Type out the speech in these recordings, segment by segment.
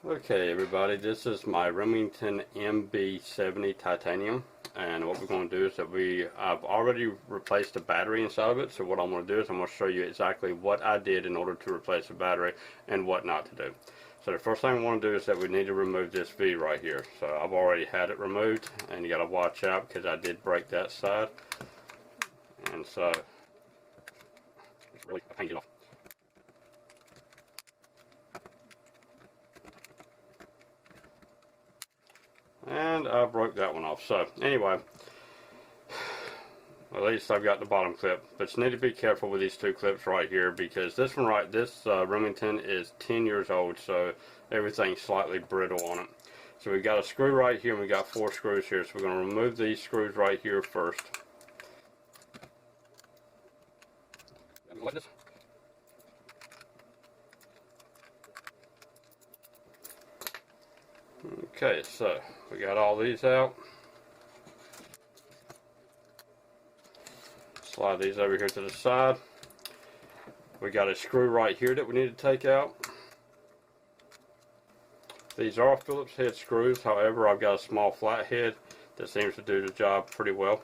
Okay everybody, this is my Remington MB-70 titanium, and what we're going to do is that I've already replaced the battery inside of it. So what I'm going to do is I'm going to show you exactly what I did in order to replace the battery and what not to do. So the first thing we want to do is that we need to remove this V right here. So I've already had it removed, and you got to watch out because I did break that side, and so it's really I can't get it off. And I broke that one off. So anyway, at least I've got the bottom clip, but you need to be careful with these two clips right here, because this one this Remington is 10 years old, so everything's slightly brittle on it. So we've got a screw right here, and we've got 4 screws here. So we're going to remove these screws right here first. Like this. Okay, so we got all these out. Slide these over here to the side. We got a screw right here that we need to take out. These are Phillips head screws, however I've got a small flat head that seems to do the job pretty well.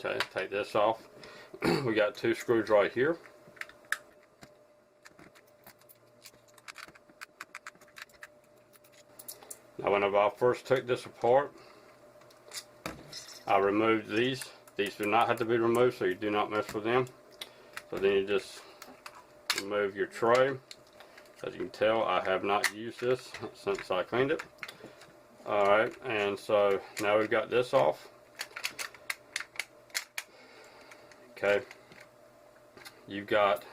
Okay, take this off. We got 2 screws right here. Now whenever I first took this apart, I removed these. These do not have to be removed, so you do not mess with them. So then you just remove your tray. As you can tell, I have not used this since I cleaned it. Alright, and so now we've got this off. Okay, you've got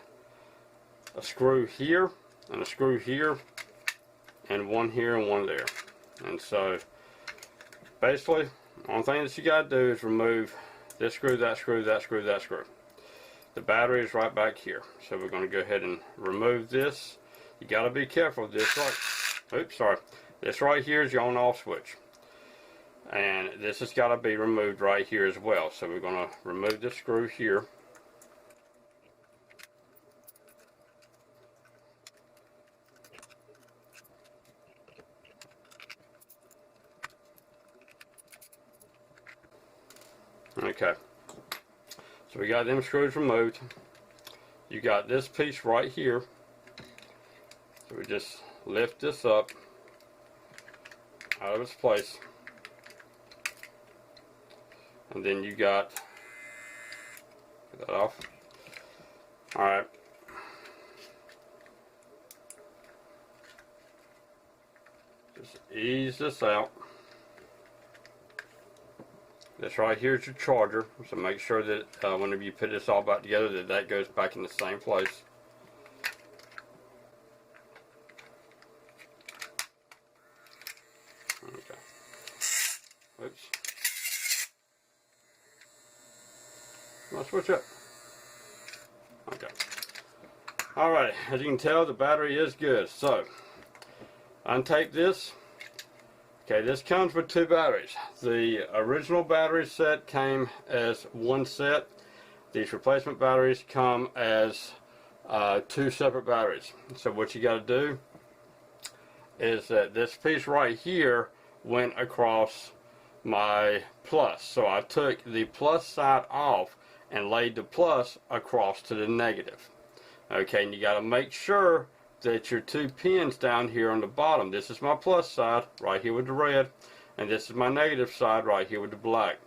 a screw here, and a screw here, and one here and one there. And so basically, the only thing that you got to do is remove this screw, that screw, that screw, that screw. The battery is right back here. So we're going to go ahead and remove this. You got to be careful. This This right here is your on-off switch. And this has got to be removed right here as well. So we're going to remove this screw here. Okay, so we got them screws removed. You got this piece right here. So we just lift this up out of its place. And then you got, get that off. Alright. Just ease this out. This right here is your charger, so make sure that whenever you put this all back together, that goes back in the same place. Okay. Oops. I'll switch up. Okay. Alright, as you can tell, the battery is good. So, untape this. Okay, this comes with 2 batteries. The original battery set came as one set. These replacement batteries come as 2 separate batteries. So what you got to do is that this piece right here went across my plus. So I took the plus side off and laid the plus across to the negative. Okay, and you got to make sure that your 2 pins down here on the bottom, this is my plus side right here with the red, and this is my negative side right here with the black.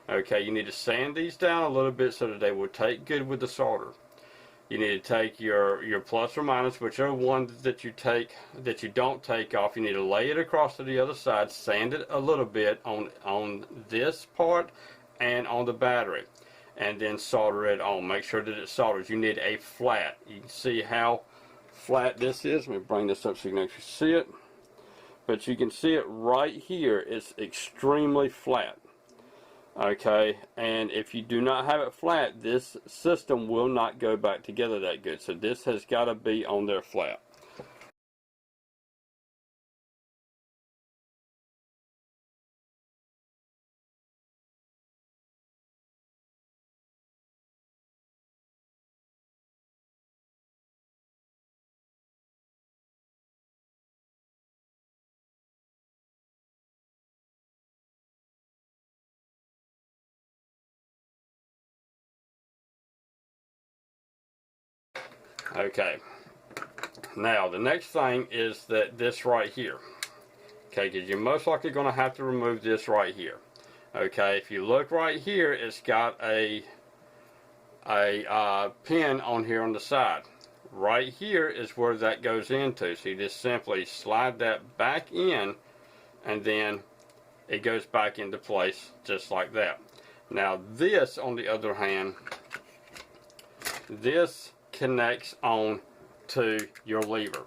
Okay, you need to sand these down a little bit so that they will take good with the solder. You need to take your plus or minus, whichever one that you don't take off. You need to lay it across to the other side, sand it a little bit on this part and on the battery, and then solder it on. Make sure that it solders. You need a flat. You can see how flat this is. Let me bring this up so you can actually see it. But you can see it right here. It's extremely flat. Okay, and if you do not have it flat, this system will not go back together that good. So this has got to be on there flat. Okay, now the next thing is that this right here. Okay, because you're most likely going to have to remove this right here. Okay, if you look right here, it's got a pin on here on the side. Right here is where that goes into. So you just simply slide that back in, and then it goes back into place just like that. Now this, on the other hand, this connects on to your lever.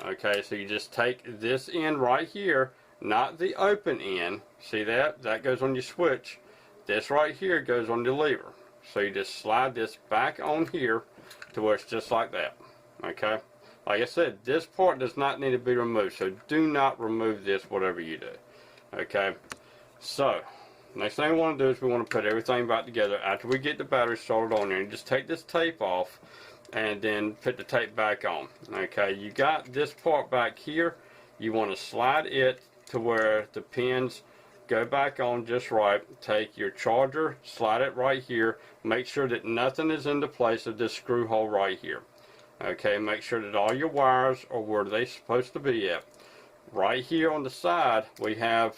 Okay, so you just take this end right here, not the open end. See that? That goes on your switch. This right here goes on the lever. So you just slide this back on here to where it's just like that. Okay? Like I said, this part does not need to be removed, so do not remove this whatever you do. Okay? So, next thing we want to do is we want to put everything back together after we get the battery started on there. And just take this tape off and then put the tape back on. Okay, you got this part back here. You want to slide it to where the pins go back on just right. Take your charger, slide it right here. Make sure that nothing is in the place of this screw hole right here. Okay, make sure that all your wires are where they're supposed to be at. Right here on the side, we have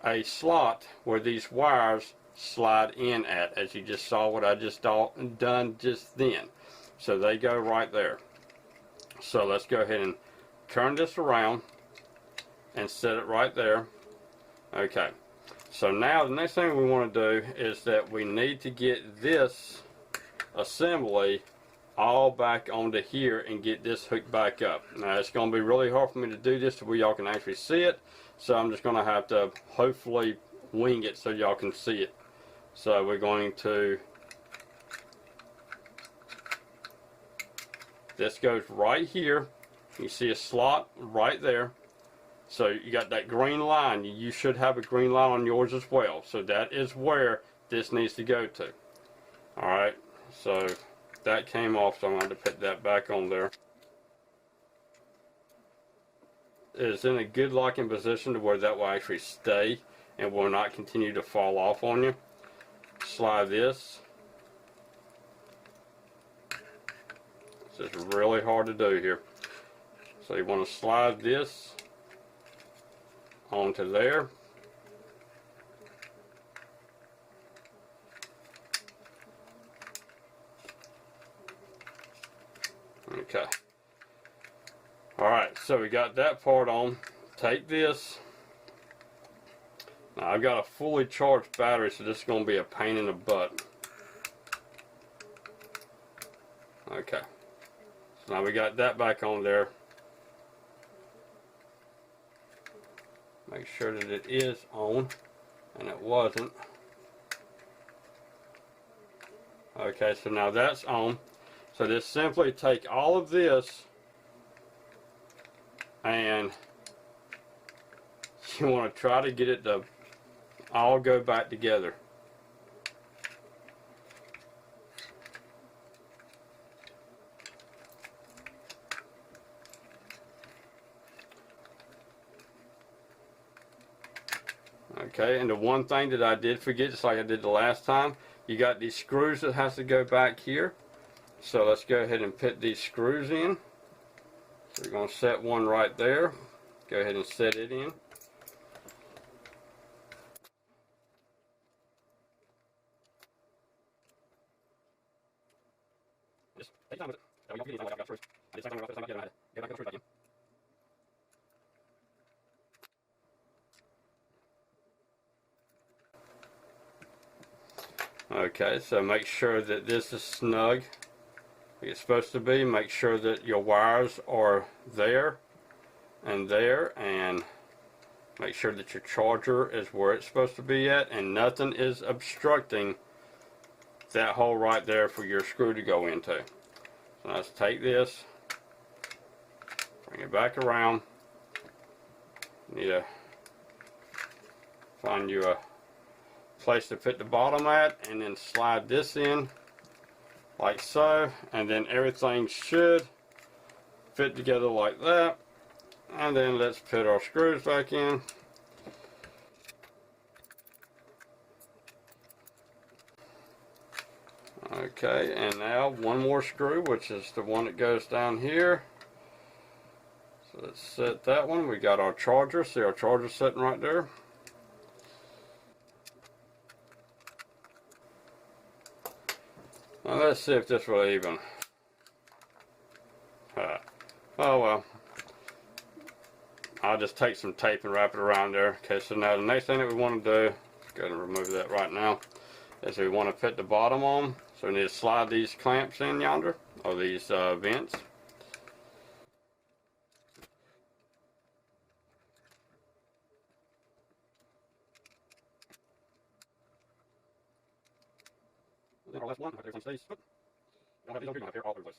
a slot where these wires slide in at, as you just saw what I just done just then. So they go right there. So let's go ahead and turn this around and set it right there. Okay, so now the next thing we want to do is that we need to get this assembly all back onto here and get this hooked back up. Now it's going to be really hard for me to do this to where y'all can actually see it, so I'm just going to have to hopefully wing it so y'all can see it. So we're going to, this goes right here. You see a slot right there. So you got that green line. You should have a green line on yours as well. So that is where this needs to go to. Alright, so that came off, so I'm going to put that back on there. It's in a good locking position to where that will actually stay and will not continue to fall off on you. Slide this. This is really hard to do here. So you want to slide this onto there. Okay. Alright, so we got that part on. Take this. Now I've got a fully charged battery, so this is going to be a pain in the butt. Okay. So now we got that back on there. Make sure that it is on, and it wasn't. Okay, so now that's on. So just simply take all of this and you want to try to get it to all go back together. Okay, and the one thing that I did forget, just like I did the last time, you got these screws that has to go back here. So let's go ahead and put these screws in. So we're going to set one right there. Go ahead and set it in. Just take time with it. That way you don't forget anything like I've got screws. I did the same thing when I got this time back in, I had to go back and put the screws back in. Okay, so make sure that this is snug like it's supposed to be. Make sure that your wires are there, and make sure that your charger is where it's supposed to be at, and nothing is obstructing that hole right there for your screw to go into. So let's take this, bring it back around. You need to find you a place to put the bottom at, and then slide this in like so, and then everything should fit together like that. And then let's put our screws back in. Okay, and now one more screw, which is the one that goes down here. So let's set that one. We got our charger. See our charger sitting right there. Now let's see if this will even. Oh well. I'll just take some tape and wrap it around there. Okay, so now the next thing that we want to do, let's go ahead and remove that right now, is we want to fit the bottom on. So we need to slide these clamps in yonder, or these vents. Then our last one, everything stays. Don't have these on here, all over the place.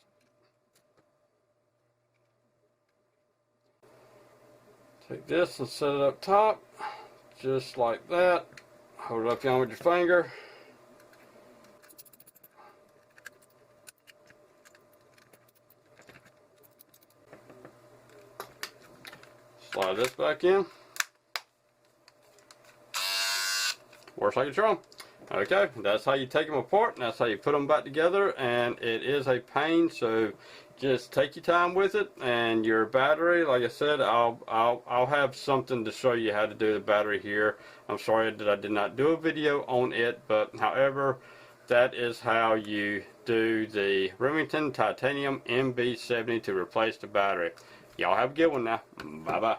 Take this and set it up top, just like that. Hold it up down with your finger. Slide this back in. Works like a charm. Okay, that's how you take them apart, and that's how you put them back together, and it is a pain, so just take your time with it. And your battery, like I said, I'll have something to show you how to do the battery here. I'm sorry that I did not do a video on it, but however, that is how you do the Remington Titanium MB-70 to replace the battery. Y'all have a good one now. Bye bye.